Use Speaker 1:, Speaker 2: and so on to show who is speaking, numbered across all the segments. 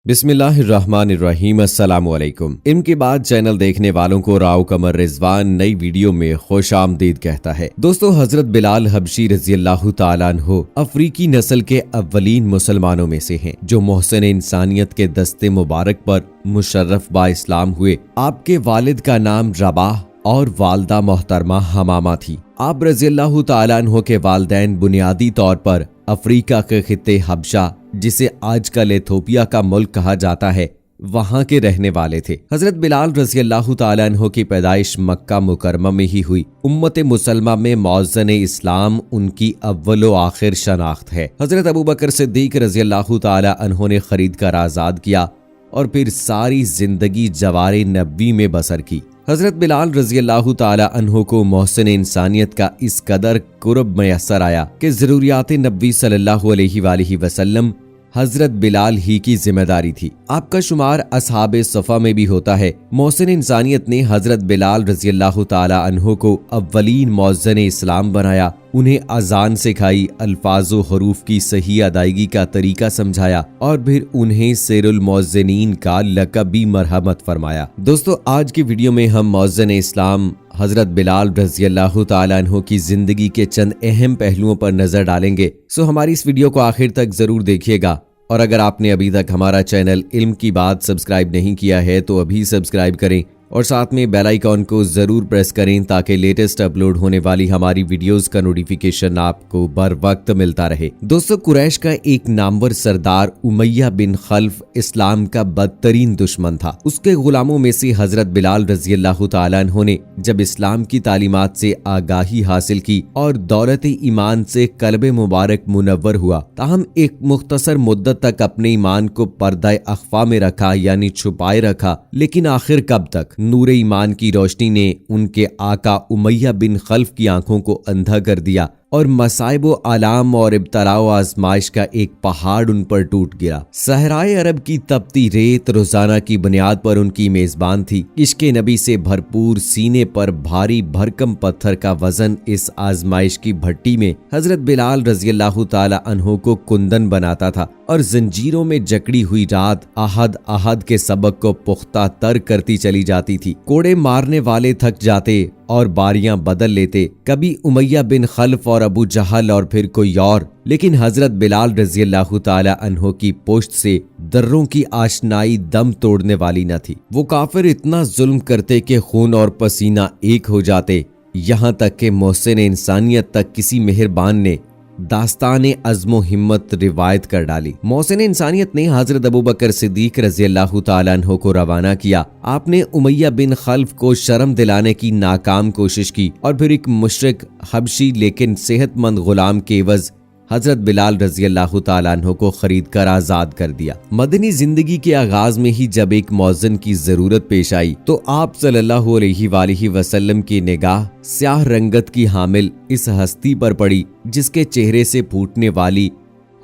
Speaker 1: बिस्मिल्लाहिर्रहमानिर्रहीम। अस्सलामुअलैकुम। इनके बाद चैनल देखने वालों को राव कमर रिजवान नई वीडियो में खुश आमदीद कहता है। दोस्तों, हजरत बिलाल हबशी रजी अल्लाह तआला अन्हु अफ्रीकी नस्ल के अव्वलीन मुसलमानों में से हैं, जो मोहसिन इंसानियत के दस्ते मुबारक पर मुशर्रफ बा इस्लाम हुए। आपके वालिद का नाम रबाह और वालदा मोहतरमा हमामा थी। आप रजी अल्लाह तआला अन्हु के वालिदैन बुनियादी तौर पर अफ्रीका के खित्ते हबशा, जिसे आजकल एथोपिया का मुल्क कहा जाता है, वहां के रहने वाले थे। हजरत बिलाल रजी अल्लाह तआला अन्हु की पैदाइश मक्का मुकरमा में ही हुई। उम्मत मुसलमा में मौज़न इस्लाम उनकी अव्वलो आखिर शनाख्त है। हजरत अबू बकर सिद्दीक रजी अल्लाह तआला अन्हु ने खरीद कर आजाद किया और फिर सारी जिंदगी जवारे नबी में बसर की। हजरत बिलाल रजी अल्लाह तआला अन्हु को मोहसिन इंसानियत का इस कदर कुर्ब मयसर आया कि ज़रूरियात नबी सल्लल्लाहु अलैहि वसल्लम हजरत बिलाल ही की जिम्मेदारी थी। आपका शुमार असहाबे सफ़ा में भी होता है। मोहसिन इंसानियत ने हजरत बिलाल रजी अल्लाह तआला अन्हु को अव्वलीन मौज़न इस्लाम बनाया, उन्हें अजान सिखाई, अल्फाजो हरूफ की सही अदायगी का तरीका समझाया और फिर उन्हें सिरुल मौज़नीन का लक़ब भी मरहमत फरमाया। दोस्तों, आज की वीडियो में हम मौज़न इस्लाम हजरत बिलाल रजी अल्लाह तआला अन्हु की जिंदगी के चंद अहम पहलुओं पर नजर डालेंगे। सो हमारी इस वीडियो को आखिर तक जरूर देखिएगा और अगर आपने अभी तक हमारा चैनल इल्म की बात सब्सक्राइब नहीं किया है तो अभी सब्सक्राइब करें और साथ में बेल आइकॉन को जरूर प्रेस करें ताकि लेटेस्ट अपलोड होने वाली हमारी वीडियोस का नोटिफिकेशन आपको बर वक्त मिलता रहे। दोस्तों, कुरैश का एक नामवर सरदार उमैया बिन खल्फ इस्लाम का बदतरीन दुश्मन था। उसके गुलामों में से हजरत बिलाल रजी अल्लाह तआला अन्हु ने जब इस्लाम की तालीमात से आगाही हासिल की और दौलत ईमान से कल्ब मुबारक मुनव्वर हुआ, ताहम एक मुख्तसर मुद्दत तक अपने ईमान को पर्दा अख्फा में रखा, यानी छुपाए रखा। लेकिन आखिर कब तक? नूर ईमान की रोशनी ने उनके आका उमैया बिन खल्फ की आंखों को अंधा कर दिया और मसाइब व आलाम और इब्तलाओ आजमाइश का एक पहाड़ उन पर टूट गिरा। सहराए अरब की तपती रेत रोजाना की बुनियाद पर उनकी मेजबान थी। इश्के नबी से भरपूर सीने पर भारी भरकम पत्थर का वजन इस आजमाइश की भट्टी में हजरत बिलाल रजी अल्लाह तआला अन्हु को कुंदन बनाता था और जंजीरों में जकड़ी हुई रात आहद आहद के सबक को पुख्ता तर करती चली जाती थी। कोड़े मारने वाले थक जाते और बारियां बदल लेते, कभी उमैया बिन खल्फ और अबू जहल और फिर कोई और, लेकिन हजरत बिलाल रजी अल्लाह तआला अन्हु की पोस्ट से दर्रों की आशनाई दम तोड़ने वाली न थी। वो काफिर इतना जुल्म करते कि खून और पसीना एक हो जाते, यहाँ तक कि मोहसिन इंसानियत तक किसी मेहरबान ने दास्ताने अज़्मो हिम्मत रिवायत कर डाली। मोहसिन इंसानियत ने हजरत अबू बकर सिद्दीक रजी अल्लाह तआला अन्हु को रवाना किया। आपने उमैया बिन खल्फ को शर्म दिलाने की नाकाम कोशिश की और फिर एक मुशरिक हबशी लेकिन सेहतमंद गुलाम के एवज हजरत बिलाल रजी अल्लाह तआला अन्हु को खरीद कर आजाद कर दिया। मदनी जिंदगी के आगाज में ही जब एक मौज़न की जरूरत पेश आई तो आप सल्लल्लाहु अलैहि वसल्लम की निगाह स्याह रंगत की हामिल इस हस्ती पर पड़ी, जिसके चेहरे से फूटने वाली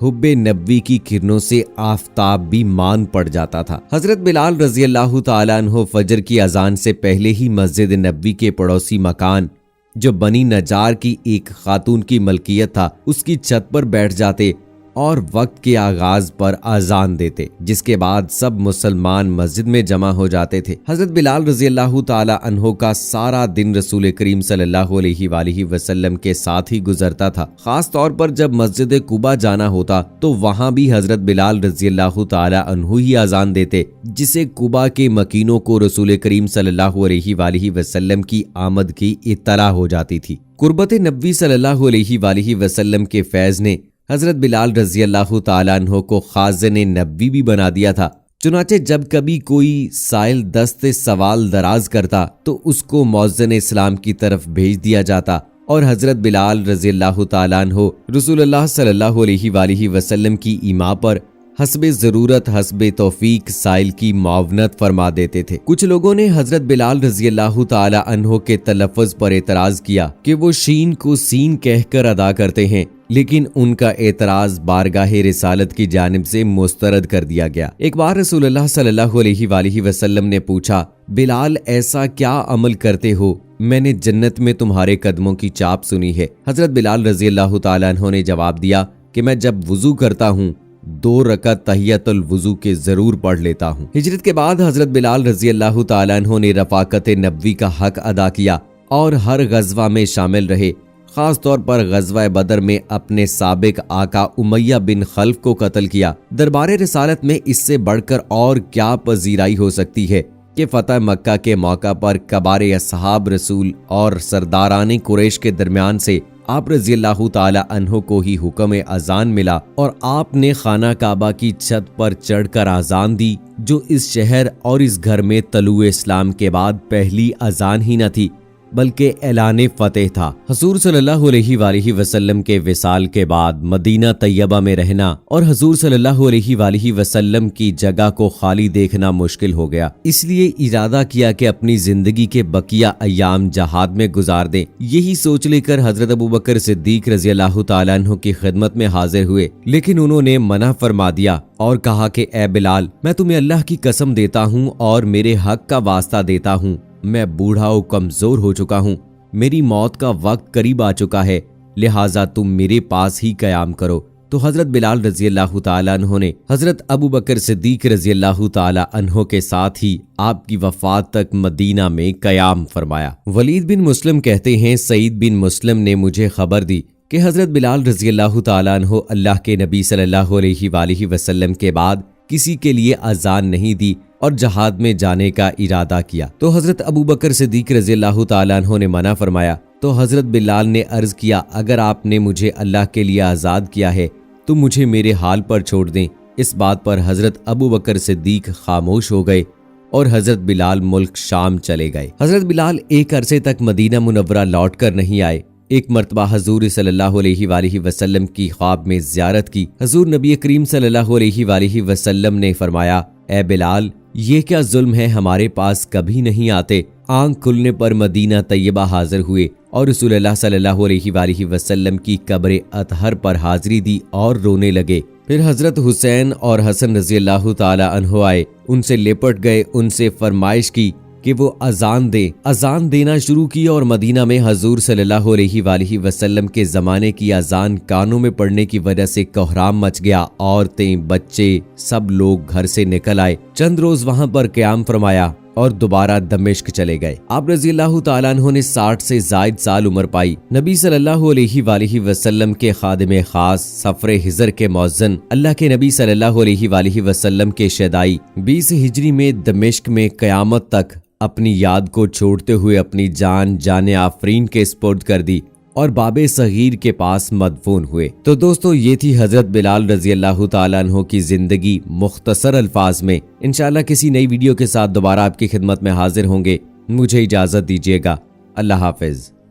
Speaker 1: हुब्बे नबी की किरणों से आफताब भी मान पड़ जाता था। हजरत बिलाल रजी अल्लाह तआला अन्हु फजर की अजान से पहले ही मस्जिद नबी के पड़ोसी मकान, जो बनी नजार की एक खातून की मलकियत था, उसकी छत पर बैठ जाते और वक्त के आगाज पर अजान देते, जिसके बाद सब मुसलमान मस्जिद में जमा हो जाते थे। हजरत बिलाल रजी अल्लाह तआला अन्हु का सारा दिन रसूल करीम सल्लल्लाहु अलैहि वसल्लम के साथ ही गुजरता था। खास तौर पर जब मस्जिद कुबा जाना होता तो वहां भी हजरत बिलाल रजी अल्लाह तआला अन्हु ही अजान देते, जिसे कुबा के मकीनों को रसूल करीम सल्लल्लाहु अलैहि वसल्लम की आमद की इत्तला हो जाती थी। कुर्बत नबी सल्लल्लाहु अलैहि वसल्लम के फैज ने हजरत बिलाल रजी अल्लाह तआला अन्हु को खाज़िन नबी भी बना दिया था। चुनाचे जब कभी कोई साइल दस्ते सवाल दराज करता तो उसको मौज़न इस्लाम की तरफ भेज दिया जाता और हजरत बिलाल रजी अल्लाह तआला अन्हु रसूलुल्लाह सल्लल्लाहु अलैहि वसल्लम की ईमा पर हस्बे जरूरत हस्बे तौफीक साइल की मुआवनत फरमा देते थे। कुछ लोगों ने हजरत बिलाल रजी अल्लाह तआला अन्हु के तलफ़्फ़ुज़ पर एतराज किया कि वो शीन को सीन कहकर अदा करते हैं, लेकिन उनका एतराज बारगाह रिसालत की जानिब से मुस्तरद कर दिया गया। एक बार रसूलुल्लाह सल्लल्लाहु अलैहि वसल्लम ने पूछा, बिलाल ऐसा क्या अमल करते हो, मैंने जन्नत में तुम्हारे कदमों की चाप सुनी है। हजरत बिलाल रजी अल्लाह तआला अन्हु ने जवाब दिया कि मैं जब वुजू करता हूँ 2 रकअत तहियतुल वुजू के जरूर पढ़ लेता हूँ। हिजरत के बाद हजरत बिलाल रजी अल्लाह तआला अन्हु ने रफाकत नबवी का हक अदा किया और हर गजवा में शामिल रहे। खास तौर पर गजवा बदर में अपने साबिक आका उमैया बिन खल्फ को कत्ल किया। दरबार रिसालत में इससे बढ़कर और क्या पजीराई हो सकती है कि फतह मक्का के मौका पर कबार असहाब रसूल और सरदाराने कुरैश के दरमियान से आप रजी अल्लाह ताला अन्हो को ही हुक्म अजान मिला और आपने खाना काबा की छत पर चढ़कर अजान दी, जो इस शहर और इस घर में तलुए इस्लाम के बाद पहली अजान ही न थी बल्कि ऐलान फतेह था। हुजूर सल्लल्लाहु अलैहि वसल्लम के विसाल के बाद मदीना तैयबा में रहना और हुजूर सल्लल्लाहु अलैहि वसल्लम की जगह को खाली देखना मुश्किल हो गया। इसलिए इरादा किया कि अपनी जिंदगी के बकिया अय्याम जहाद में गुजार दें। यही सोच लेकर हजरत अबू बकर सिद्दीक रजी अल्लाह तआला अन्हु की खिदमत में हाजिर हुए, लेकिन उन्होंने मना फरमा दिया और कहा कि ए बिलाल, मैं तुम्हें अल्लाह की कसम देता हूँ और मेरे हक का वास्ता देता हूँ, मैं बूढ़ा और कमजोर हो चुका हूँ, मेरी मौत का वक्त करीब आ चुका है, लिहाजा तुम मेरे पास ही कयाम करो। तो हजरत बिलाल रजी अल्लाह तआला अन्हु ने हजरत अबू बकर सिद्दीक रजी अल्लाह तआला अन्हु के साथ ही आपकी वफात तक मदीना में कयाम फरमाया। वलीद बिन मुस्लिम कहते हैं, सईद बिन मुस्लिम ने मुझे खबर दी कि हजरत बिलाल रजी अल्लाह तआला अन्हु अल्लाह के नबी सल्लल्लाहु अलैहि वसल्लम के बाद किसी के लिए अजान नहीं दी और जहाद में जाने का इरादा किया। तो हजरत अबू बकर सिद्दीक रजी अल्लाह तआला अन्हु ने मना फरमाया। तो हजरत बिलाल ने अर्ज किया, अगर आपने मुझे अल्लाह के लिए आज़ाद किया है तो मुझे मेरे हाल पर छोड़ दें। इस बात पर हजरत अबू बकर सिद्दीक खामोश हो गए और हजरत बिलाल मुल्क शाम चले गए। हजरत बिलाल एक अरसे तक मदीना मुनव्वरा लौट कर नहीं आए। एक मर्तबा हजूर सल्लल्लाहु अलैहि वसल्लम की ख्वाब में ज़ियारत की। हजूर नबी करीम सल्लल्लाहु अलैहि वसल्लम ने फरमाया, ए बिलाल, ये क्या जुल्म है, हमारे पास कभी नहीं आते। आंख खुलने पर मदीना तैयबा हाजिर हुए और रसूलुल्लाह सल्लल्लाहु अलैहि वसल्लम की कब्र अतहर पर हाजिरी दी और रोने लगे। फिर हजरत हुसैन और हसन रजी अल्लाह ताला अन्हु आए, उनसे लिपट गए, उनसे फरमाइश की कि वो अजान दे। अजान देना शुरू की और मदीना में हजूर सल्लल्लाहु अलैहि वसल्लम के ज़माने की अजान कानों में पड़ने की वजह से कोहराम मच गया। औरतें, बच्चे, सब लोग घर से निकल आए। चंद रोज वहां पर क़याम फरमाया और दोबारा दमिश्क चले गए। आप रजी अल्लाह तआला अन्हु ने 60 से जायद साल उम्र पाई। नबी सल्लल्लाहु अलैहि वसल्लम के खादिम खास, सफरे हिजर के मौज़न, अल्लाह के नबी सल्लल्लाहु अलैहि वसल्लम के शदाई 20 हिजरी में दमिश्क में क़यामत तक अपनी याद को छोड़ते हुए अपनी जान आफरीन के स्पुर्द कर दी और बाबे सगीर के पास मदफून हुए। तो दोस्तों, ये थी हजरत बिलाल रजी अल्लाह तआला अन्हु की जिंदगी मुख्तसर अल्फाज में। इंशाअल्लाह किसी नई वीडियो के साथ दोबारा आपकी खिदमत में हाजिर होंगे। मुझे इजाजत दीजिएगा। अल्लाह हाफिज।